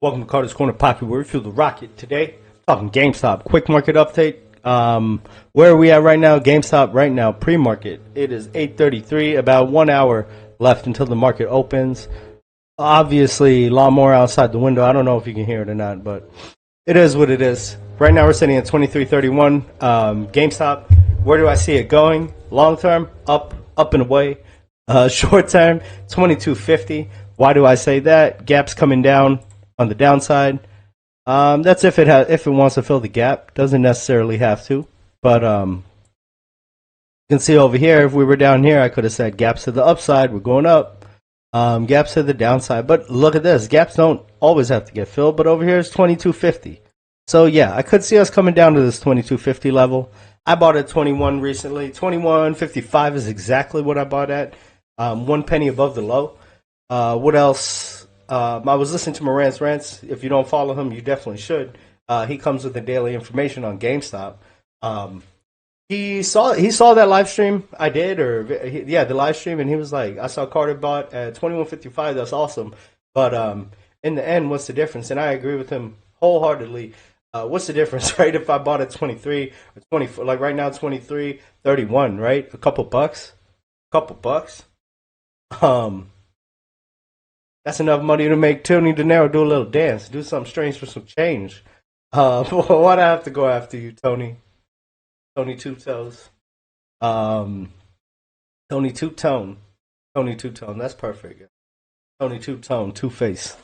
Welcome to Carter's Corner Pocket, where we feel the rocket. Today, talking GameStop. Quick market update. Where are we at right now? GameStop right now, pre-market. It is 8:33, about 1 hour left until the market opens. Obviously, a lot more outside the window. I don't know if you can hear it or not, but it is what it is. Right now, we're sitting at 23.31. GameStop, where do I see it going? Long term, up and away. Short term, 22.50. Why do I say that? Gap's coming down on the downside. That's if it wants to fill the gap. Doesn't necessarily have to, but you can see over here. If we were down here, I could have said gaps to the upside. We're going up. Gaps to the downside. But look at this. Gaps don't always have to get filled. But over here is 22.50. So yeah, I could see us coming down to this 22.50 level. I bought at 21 recently. 21.55 is exactly what I bought at. 1 penny above the low. What else? I was listening to Moran's rants. If you don't follow him, you definitely should. He comes with the daily information on GameStop. He saw that live stream I did, the live stream, and he was like, "I saw Carter bought at 21.55. That's awesome." But in the end, what's the difference? And I agree with him wholeheartedly. What's the difference, right? If I bought at 23 or 24, like right now, 23.31, right? A couple bucks. That's enough money to make Tony De Niro do a little dance, do something strange for some change. Why'd I have to go after you, Tony? Tony Two Toes. Tony Two Tone. Tony Two Tone. That's perfect. Tony Two Tone, Two Face.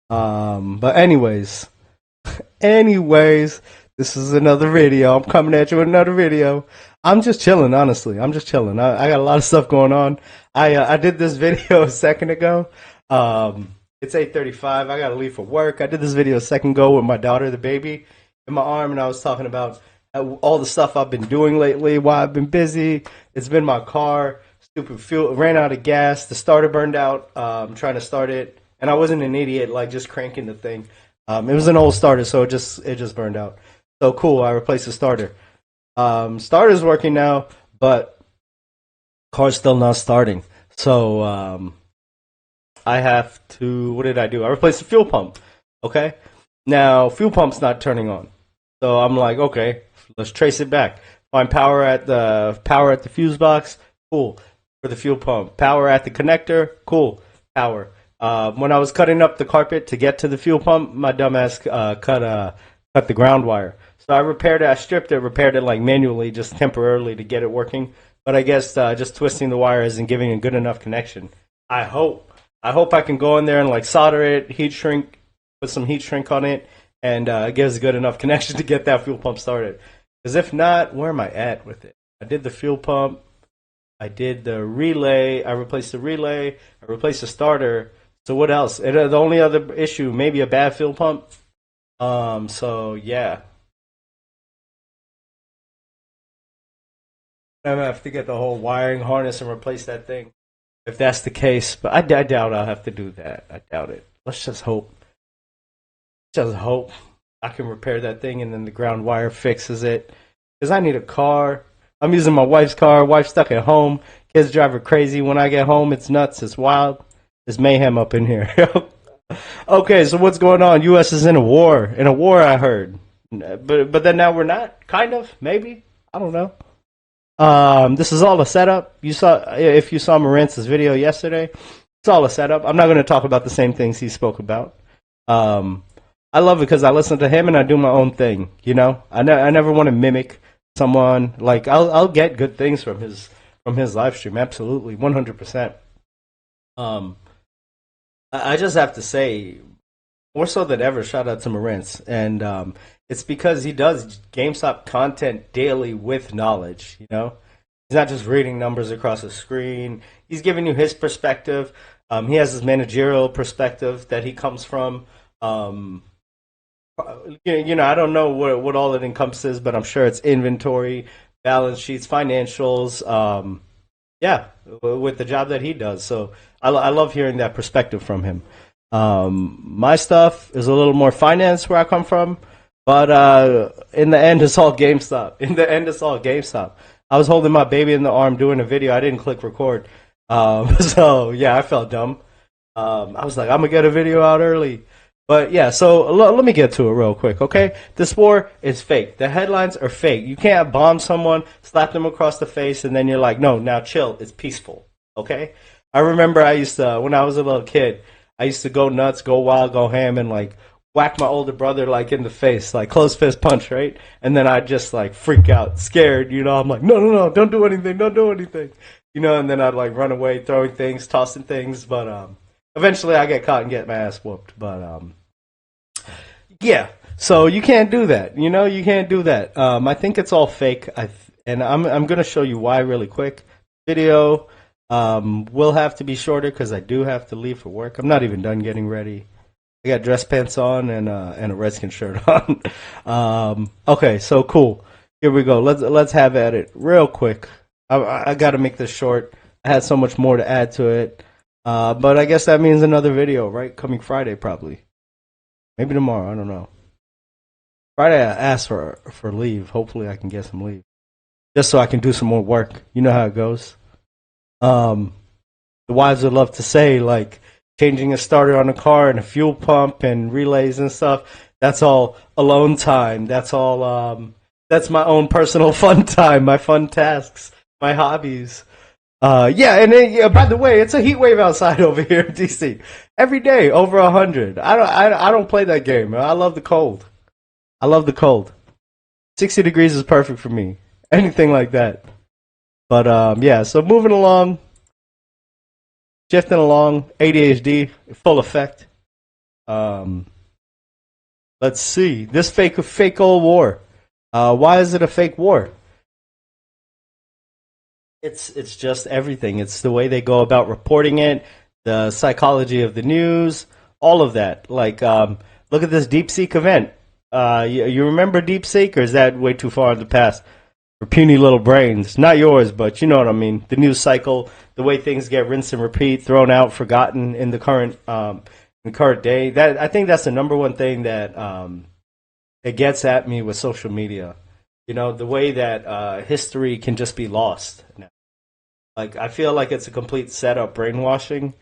But anyways, this is another video. I'm coming at you with another video. I'm just chilling, honestly. I'm just chilling. I got a lot of stuff going on. I did this video a second ago. It's 8:35. I gotta leave for work. I did this video a second ago with my daughter, the baby, in my arm, and I was talking about all the stuff I've been doing lately, why I've been busy. It's been my car, stupid fuel, ran out of gas, the starter burned out, trying to start it, and I wasn't an idiot, like just cranking the thing. It was an old starter, so it just burned out. So cool, I replaced the starter. Starter's working now, but car's still not starting. So I have to, what did I do? I replaced the fuel pump. Okay. Now, fuel pump's not turning on. So I'm like, okay, let's trace it back. Find power at the fuse box. Cool. For the fuel pump. Power at the connector. Cool. Power. When I was cutting up the carpet to get to the fuel pump, my dumbass cut the ground wire. So I repaired it. I stripped it, repaired it like manually, just temporarily to get it working. But I guess just twisting the wire isn't giving a good enough connection. I hope I can go in there and like solder it, heat shrink, put some heat shrink on it, and it gives a good enough connection to get that fuel pump started. Because if not, where am I at with it? I did the fuel pump, I did the relay, I replaced the relay, I replaced the starter. So what else? The only other issue, maybe a bad fuel pump. So yeah. I'm gonna have to get the whole wiring harness and replace that thing. If that's the case, but I doubt I'll have to do that. I doubt it. Let's just hope. Just hope I can repair that thing and then the ground wire fixes it. Because I need a car. I'm using my wife's car. Wife's stuck at home. Kids drive her crazy. When I get home, it's nuts. It's wild. There's mayhem up in here. Okay, so what's going on? U.S. is in a war. In a war, I heard. But then now we're not. Kind of. Maybe. I don't know. This is all a setup. If you saw Morance's video yesterday, it's all a setup. I'm not going to talk about the same things he spoke about. I love it because I listen to him and I do my own thing. You know, I never want to mimic someone. Like I'll get good things from his live stream. Absolutely, 100%. I just have to say, more so than ever, shout out to Morantz, and it's because he does GameStop content daily with knowledge. You know, he's not just reading numbers across the screen. He's giving you his perspective. He has his managerial perspective that he comes from. You know, I don't know what all it encompasses, but I'm sure it's inventory, balance sheets, financials. Yeah, with the job that he does. So I love hearing that perspective from him. My stuff is a little more finance where I come from. But in the end, it's all GameStop. I was holding my baby in the arm doing a video. I didn't click record. So, yeah, I felt dumb. I was like, I'm going to get a video out early. But yeah, so let me get to it real quick, okay? This war is fake. The headlines are fake. You can't bomb someone, slap them across the face, and then you're like, no, now chill. It's peaceful, okay? I remember I used to, when I was a little kid, I used to go nuts, go wild, go ham, and like whack my older brother like in the face, like close fist punch, right? And then I'd just like freak out, scared, you know? I'm like, no, no, no, don't do anything, don't do anything, you know? And then I'd like run away, throwing things, tossing things, but eventually I get caught and get my ass whooped, but yeah. So you can't do that. You know, you can't do that. I think it's all fake. And I'm gonna show you why really quick. Video will have to be shorter because I do have to leave for work. I'm not even done getting ready. I got dress pants on and a Redskin shirt on. Okay, so cool. Here we go. Let's have at it real quick. I got to make this short. I had so much more to add to it, but I guess that means another video, right? Coming Friday, probably. Maybe tomorrow. I don't know. Friday, I asked for leave. Hopefully, I can get some leave, just so I can do some more work. You know how it goes. The wives would love to say like changing a starter on a car and a fuel pump and relays and stuff. That's all alone time. That's all. That's my own personal fun time. My fun tasks. My hobbies. Yeah, and yeah, by the way, it's a heat wave outside over here in DC. Every day, over 100. I don't play that game. I love the cold. I love the cold. 60 degrees is perfect for me. Anything like that. But yeah, so moving along, shifting along, ADHD, full effect. Let's see. This fake old war. Why is it a fake war? It's just everything. It's the way they go about reporting it, the psychology of the news, all of that. Like, look at this DeepSeek event. You remember DeepSeek, or is that way too far in the past? For puny little brains, not yours, but you know what I mean. The news cycle, the way things get rinse and repeat, thrown out, forgotten in the current day. That I think that's the number one thing that it gets at me with social media. You know, the way that history can just be lost now. Like, I feel like it's a complete setup brainwashing.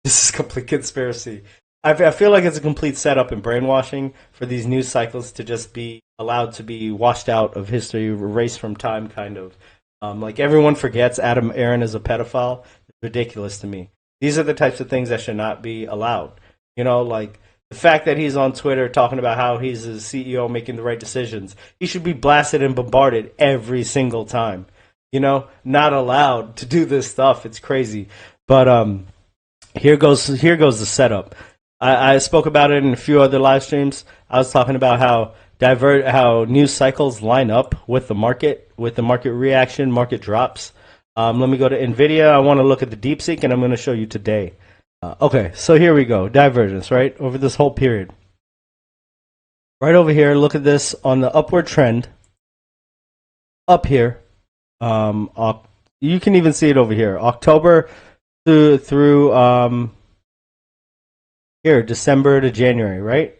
This is complete conspiracy. I feel like it's a complete setup and brainwashing for these news cycles to just be allowed to be washed out of history, erased from time, kind of. Like, everyone forgets Adam Aaron is a pedophile. It's ridiculous to me. These are the types of things that should not be allowed. You know, like, the fact that he's on Twitter talking about how he's a CEO making the right decisions. He should be blasted and bombarded every single time. You know, not allowed to do this stuff. It's crazy. But here goes the setup. I spoke about it in a few other live streams. I was talking about how news cycles line up with the market reaction, market drops. Let me go to NVIDIA. I want to look at the DeepSeek, and I'm going to show you today. Okay, so here we go. Divergence, right? Over this whole period. Right over here, look at this on the upward trend. Up here. You can even see it over here. October through here, December to January, right?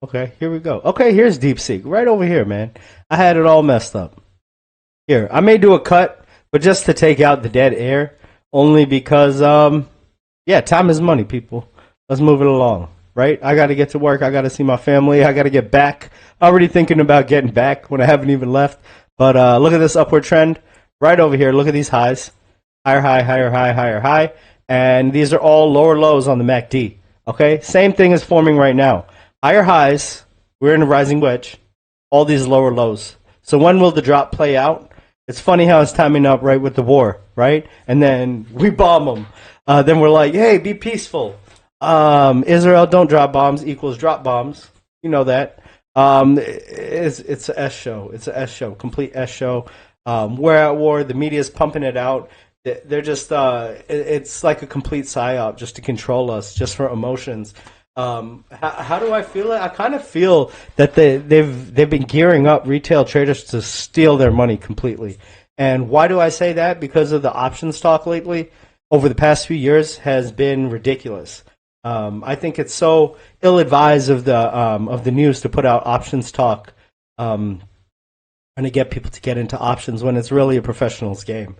Okay, here we go. Okay, here's DeepSeek. Right over here, man. I had it all messed up. Here, I may do a cut, but just to take out the dead air. Only because, yeah, time is money, people. Let's move it along, right? I got to get to work. I got to see my family. I got to get back. Already thinking about getting back when I haven't even left. But look at this upward trend. Right over here, look at these highs. Higher high, higher high, higher high. And these are all lower lows on the MACD. Okay, same thing is forming right now. Higher highs, we're in a rising wedge. All these lower lows. So when will the drop play out? It's funny how it's timing up right with the war, right? And then we bomb them. Then we're like, hey, be peaceful. Israel don't drop bombs equals drop bombs. You know that. It's an S show. It's an S show, complete S show. We're at war. The media's pumping it out. They're just, it's like a complete psyop just to control us, just for emotions. How do I feel it? I kind of feel that they've been gearing up retail traders to steal their money completely. And why do I say that? Because of the options talk lately over the past few years has been ridiculous. I think it's so ill-advised of the news to put out options talk and to get people to get into options when it's really a professional's game.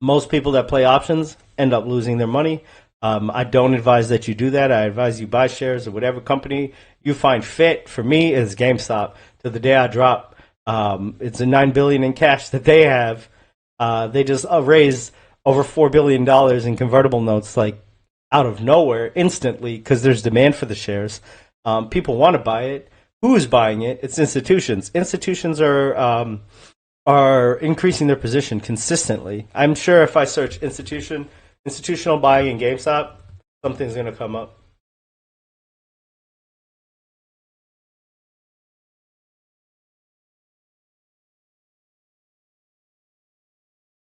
Most people that play options end up losing their money. I don't advise that you do that. I advise you buy shares of whatever company you find fit. For me, is GameStop. To the day I drop, it's a $9 billion in cash that they have. They just raised over $4 billion in convertible notes, like out of nowhere, instantly, because there's demand for the shares. People want to buy it. Who's buying it? It's institutions. Institutions are increasing their position consistently. I'm sure if I search institutional buying in GameStop, something's going to come up.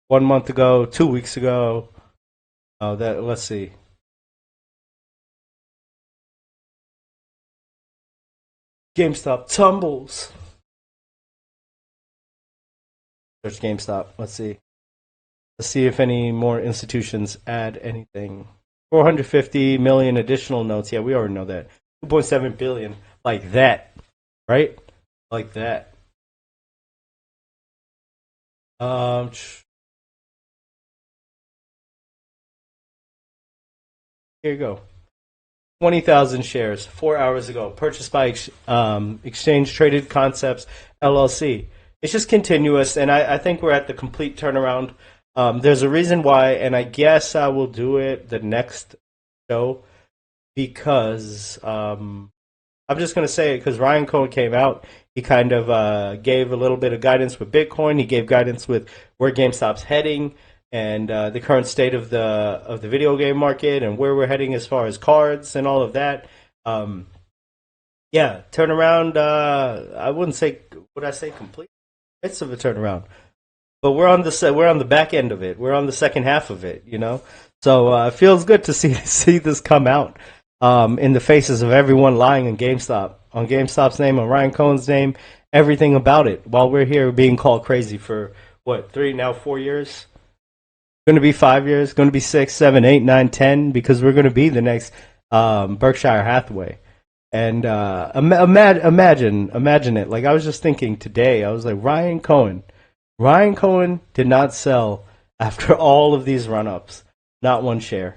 1 month ago, 2 weeks ago. That let's see. GameStop tumbles. Search GameStop. Let's see. Let's see if any more institutions add anything. 450 million additional notes. Yeah, we already know that. 2.7 billion. Like that. Right? Like that. Um, Here you go. 20,000 shares 4 hours ago, purchased by Exchange Traded Concepts LLC. It's just continuous, and I think we're at the complete turnaround. There's a reason why, and I guess I will do it the next show because I'm just going to say it because Ryan Cohen came out. He kind of gave a little bit of guidance with Bitcoin. He gave guidance with where GameStop's heading and the current state of the video game market and where we're heading as far as cards and all of that. Yeah, turnaround. I wouldn't say. Would I say complete? It's of a turnaround, but we're on the back end of it. We're on the second half of it. So it feels good to see this come out in the faces of everyone lying on GameStop's name, on Ryan Cohen's name, everything about it. While we're here being called crazy for what 4 years. Going to be 5 years, going to be 6, 7, 8, 9, 10, because we're going to be the next Berkshire Hathaway. And imagine it. Like I was just thinking today, I was like, Ryan Cohen did not sell after all of these run-ups, not one share.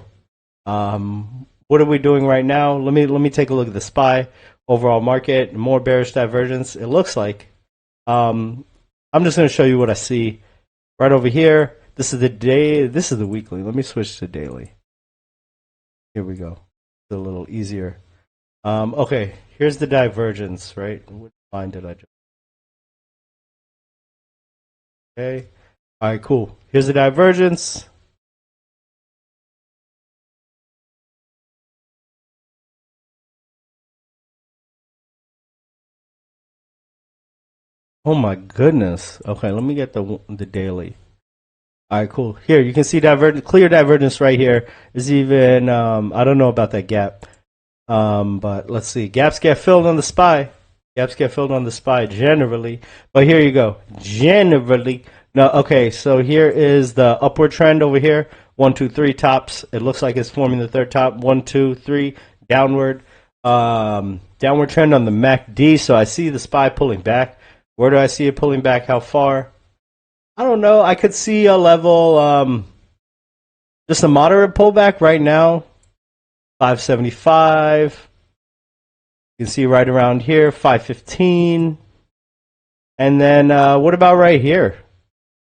What are we doing right now? Let me take a look at the SPY overall market, more bearish divergence. It looks like. I'm just going to show you what I see right over here. This is the day. This is the weekly. Let me switch to daily. Here we go. It's a little easier. Okay, here's the divergence, right? Which line did I just? Okay. All right, cool. Here's the divergence. Oh my goodness. Okay, let me get the daily. All right, cool. Here you can see clear divergence right here. There's even I don't know about that gap, but let's see. Gaps get filled on the SPY. Gaps get filled on the SPY generally, but here you go. Generally, no. Okay, so here is the upward trend over here. 1, 2, 3 tops. It looks like it's forming the third top. 1, 2, 3 downward. Downward trend on the MACD. So I see the SPY pulling back. Where do I see it pulling back? How far? I don't know. I could see a level, just a moderate pullback right now. 575. You can see right around here, 515. And then what about right here?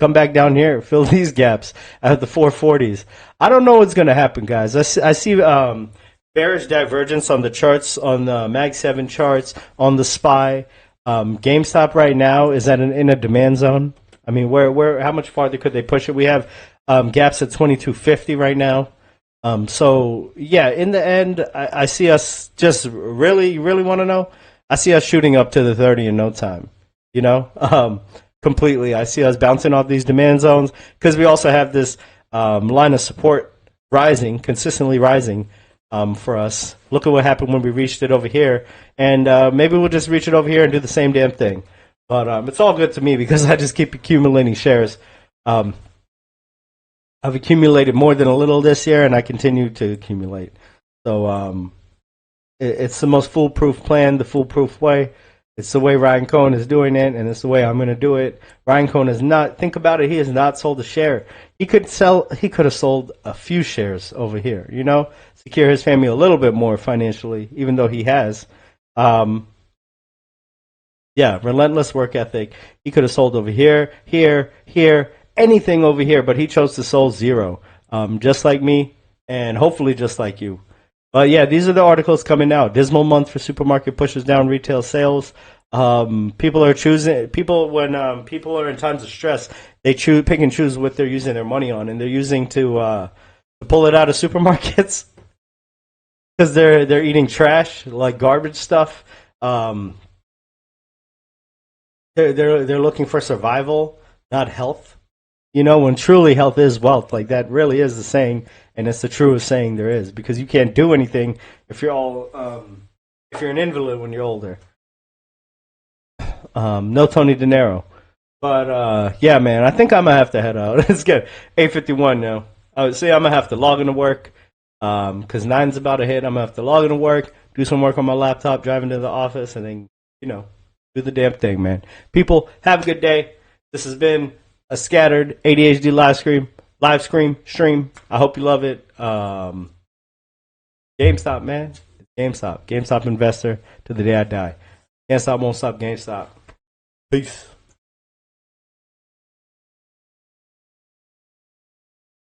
Come back down here, fill these gaps at the 440s. I don't know what's going to happen, guys. I see bearish divergence on the charts, on the Mag 7 charts, on the SPY. GameStop right now is in a demand zone. I mean, how much farther could they push it? We have gaps at 2250 right now. So yeah, in the end, I see us just really want to know. I see us shooting up to the 30 in no time. Completely. I see us bouncing off these demand zones because we also have this line of support consistently rising for us. Look at what happened when we reached it over here, and maybe we'll just reach it over here and do the same damn thing. But it's all good to me because I just keep accumulating shares. I've accumulated more than a little this year, and I continue to accumulate. So it's the most foolproof plan, the foolproof way. It's the way Ryan Cohen is doing it, and it's the way I'm going to do it. Ryan Cohen is not. Think about it. He has not sold a share. He could sell. He could have sold a few shares over here. You know, secure his family a little bit more financially, even though he has. Um, yeah, relentless work ethic. He could have sold over here, here, anything over here, but he chose to sell zero. Just like me, and hopefully just like you. But yeah, these are the articles coming out. Dismal month for supermarket pushes down retail sales. People are choosing. People when people are in times of stress, they choose pick and choose what they're using their money on, and they're using to pull it out of supermarkets because they're eating trash like garbage stuff. Um, they're looking for survival, not health. You know, when truly health is wealth, like that really is the saying, and it's the truest saying there is. Because you can't do anything if you're an invalid when you're older. No Tony De Niro, but yeah, man, I think I'm gonna have to head out. It's good. 8:51 now. I would say I'm gonna have to log into work because nine's about to hit. I'm gonna have to log into work, do some work on my laptop, drive into the office, and then you know do the damn thing, man. People, have a good day. This has been a scattered ADHD stream. I hope you love it. GameStop, man. GameStop investor to the day I die. Can't stop, won't stop. GameStop. Peace.